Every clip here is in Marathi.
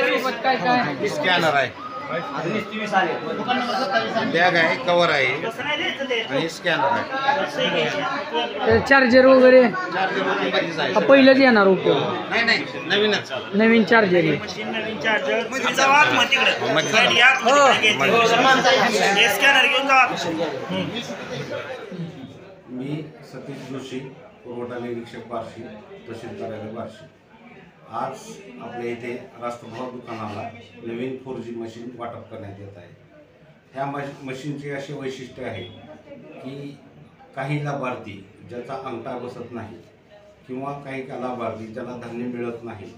सोबत काय काय स्कॅनर आहे, बॅग आहे, कवर आहे आणि स्कॅनर आहे. चार्जर वगैरे चार्जर वगैरे पाहिजेच आहे. पहिलंच येणार उपयोग नाही नाही, नवीनच. नवीन चार्जर आहे. मी सतीश जोशी, पुरवठा निरीक्षक बार्शी, तहसील कार्यालय बार्शी. आज आपल्या इथे राष्ट्रभाव दुकानाला नवीन 4G मशीन वाटप करण्यात येत आहे. ह्या मशीनची अशी वैशिष्ट्य आहे की काही लाभार्थी ज्याचा अंगठा बसत नाही किंवा काही लाभार्थी ज्याला धान्य मिळत नाही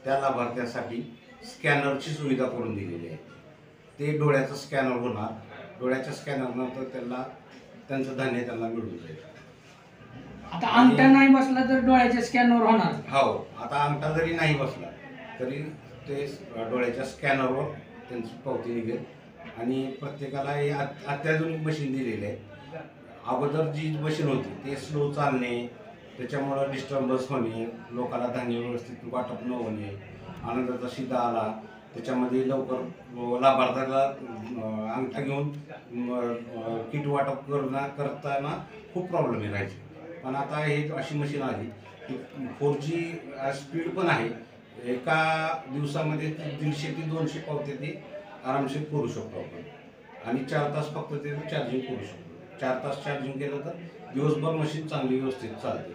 त्या लाभार्थ्यासाठी स्कॅनरची सुविधा करून दिलेली आहे. ते डोळ्याचं स्कॅनर होणार, डोळ्याच्या स्कॅनरनंतर त्यांचं धान्य त्यांना मिळून जाईल. आता अंगठा नाही बसला तर डोळ्याच्या स्कॅनवर होणार. हो, आता अंगठा जरी नाही बसला तरी ते डोळ्याच्या स्कॅनरवर त्यांची पावती निघेल. आणि प्रत्येकाला हे अत्याधुनिक मशीन दिलेली आहे. अगोदर जी मशीन होती ते स्लो चालणे, त्याच्यामुळं डिस्टर्बन्स होणे, लोकांना धान्य व्यवस्थित वाटप न होणे, आनंदाचा शिदा आला, त्याच्यामध्ये लवकर लाभार्थ्याला अंगठा घेऊन किट वाटप करताना खूप प्रॉब्लेम राहायचे. पण आता हे अशी मशीन आली की 4G स्पीड पण आहे. एका दिवसामध्ये 150 ते 200 पावत्या ते आरामशीर करू शकतो आपण. आणि 4 तास फक्त ते चार्जिंग करू शकतो. 4 तास चार्जिंग केलं तर दिवसभर मशीन चांगली व्यवस्थित चालते.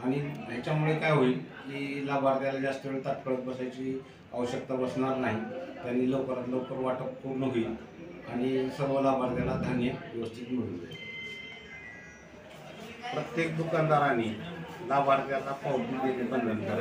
आणि ह्याच्यामुळे काय होईल की लाभार्थ्याला जास्त वेळ ताटकळत बसायची आवश्यकता बसणार नाही. त्यांनी लवकरात लवकर वाटप पूर्ण होईल आणि सर्व लाभार्थ्याला धान्य व्यवस्थित मिळून जाईल. प्रत्येक दुकानदाराने लाभार्थ्याला पावती देणे बंधनकारक